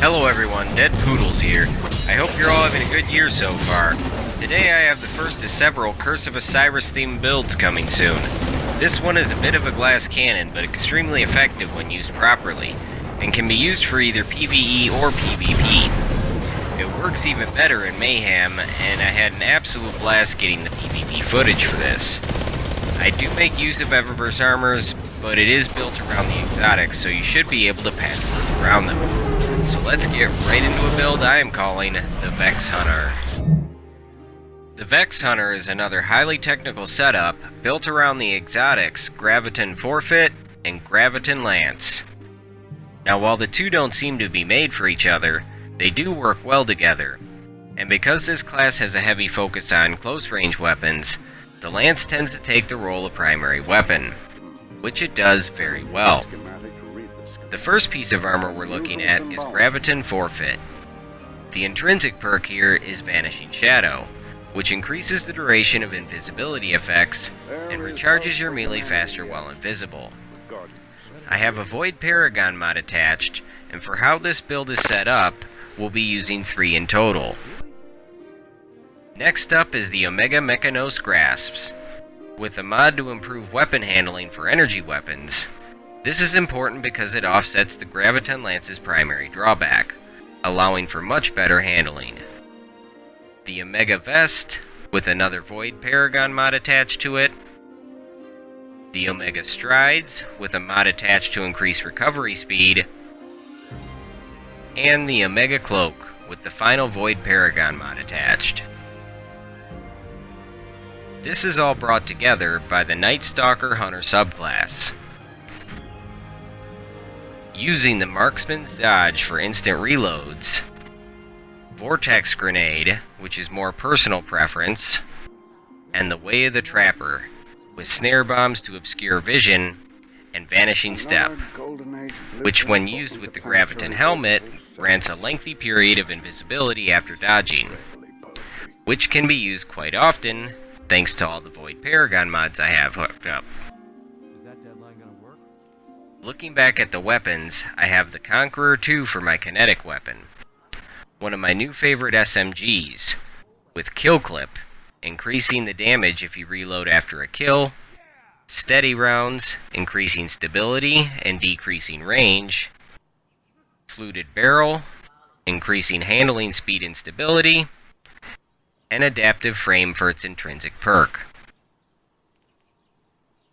Hello everyone, DeadPoodles here. I hope you're all having a good year so far. Today I have the first of several Curse of Osiris themed builds coming soon. This one is a bit of a glass cannon, but extremely effective when used properly, and can be used for either PvE or PvP. It works even better in Mayhem, and I had an absolute blast getting the PvP footage for this. I do make use of Eververse armors, but it is built around the exotics, so you should be able to patchwork around them. So let's get right into a build I am calling the Vex Hunter. The Vex Hunter is another highly technical setup built around the exotics Graviton Forfeit and Graviton Lance. Now while the two don't seem to be made for each other, they do work well together, and because this class has a heavy focus on close range weapons, the Lance tends to take the role of primary weapon, which it does very well. The first piece of armor we're looking at is Graviton Forfeit. The intrinsic perk here is Vanishing Shadow, which increases the duration of invisibility effects and recharges your melee faster while invisible. I have a Void Paragon mod attached, and for how this build is set up, we'll be using 3 in total. Next up is the Omega Mechanos Grasps. With a mod to improve weapon handling for energy weapons, this is important because it offsets the Graviton Lance's primary drawback, allowing for much better handling. The Omega Vest, with another Void Paragon mod attached to it. The Omega Strides, with a mod attached to increase recovery speed. And the Omega Cloak, with the final Void Paragon mod attached. This is all brought together by the NIGHTSTALKER Hunter subclass. Using the Marksman's Dodge for instant reloads, Vortex Grenade, which is more personal preference, and the Way of the Trapper, with snare bombs to obscure vision, and Vanishing Step, which when used with the Graviton helmet, grants a lengthy period of invisibility after dodging, which can be used quite often, thanks to all the Void Paragon mods I have hooked up. Looking back at the weapons, I have the Conqueror 2 for my kinetic weapon, one of my new favorite SMGs, with Kill Clip, increasing the damage if you reload after a kill, steady rounds, increasing stability and decreasing range, fluted barrel, increasing handling speed and stability, and adaptive frame for its intrinsic perk.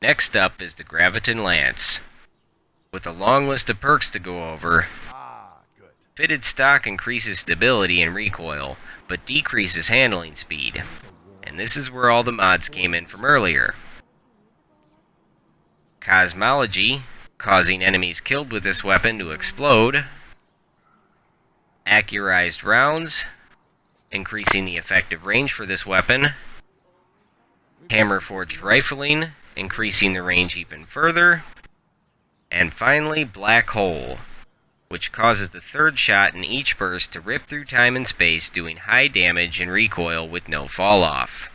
Next up is the Graviton Lance. With a long list of perks to go over, fitted stock increases stability and recoil, but decreases handling speed, and this is where all the mods came in from earlier. Cosmology, causing enemies killed with this weapon to explode. Accurized rounds, increasing the effective range for this weapon. Hammer-forged rifling, increasing the range even further. And finally, Black Hole, which causes the third shot in each burst to rip through time and space, doing high damage and recoil with no fall-off.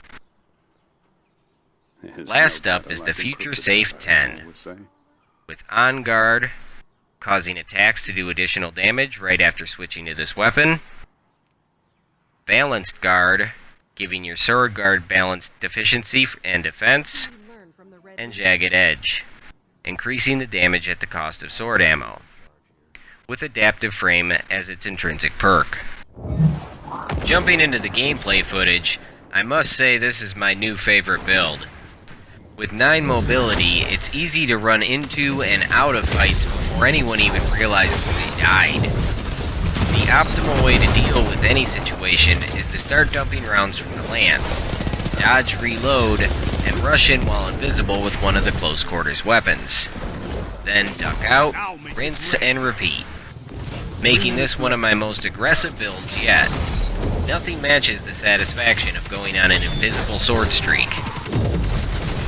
Last up is the Future Safe 10, with On Guard, causing attacks to do additional damage right after switching to this weapon. Balanced Guard, giving your sword guard balanced efficiency and defense. And Jagged Edge, increasing the damage at the cost of sword ammo, with adaptive frame as its intrinsic perk. Jumping into the gameplay footage, I must say this is my new favorite build. With 9 mobility, it's easy to run into and out of fights before anyone even realizes they died. The optimal way to deal with any situation is to start dumping rounds from the Lance, dodge, reload, and rush in while invisible with one of the close quarters weapons. Then duck out, rinse, and repeat, making this one of my most aggressive builds yet. Nothing matches the satisfaction of going on an invisible sword streak.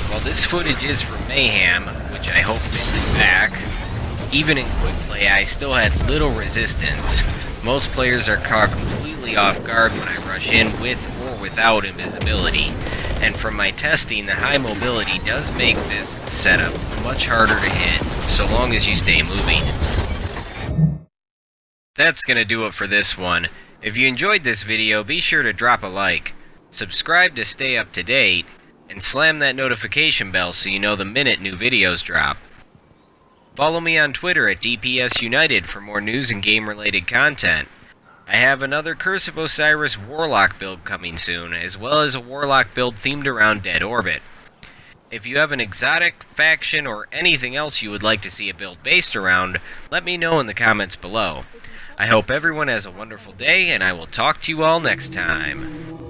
While this footage is from Mayhem, which I hope they bring back, even in quick play I still had little resistance. Most players are caught completely off guard when I rush in with or without invisibility, and from my testing, the high mobility does make this setup much harder to hit, so long as you stay moving. That's gonna do it for this one. If you enjoyed this video, be sure to drop a like, subscribe to stay up to date, and slam that notification bell so you know the minute new videos drop. Follow me on Twitter at DPSUnited for more news and game-related content. I have another Curse of Osiris Warlock build coming soon, as well as a Warlock build themed around Dead Orbit. If you have an exotic, faction, or anything else you would like to see a build based around, let me know in the comments below. I hope everyone has a wonderful day, and I will talk to you all next time.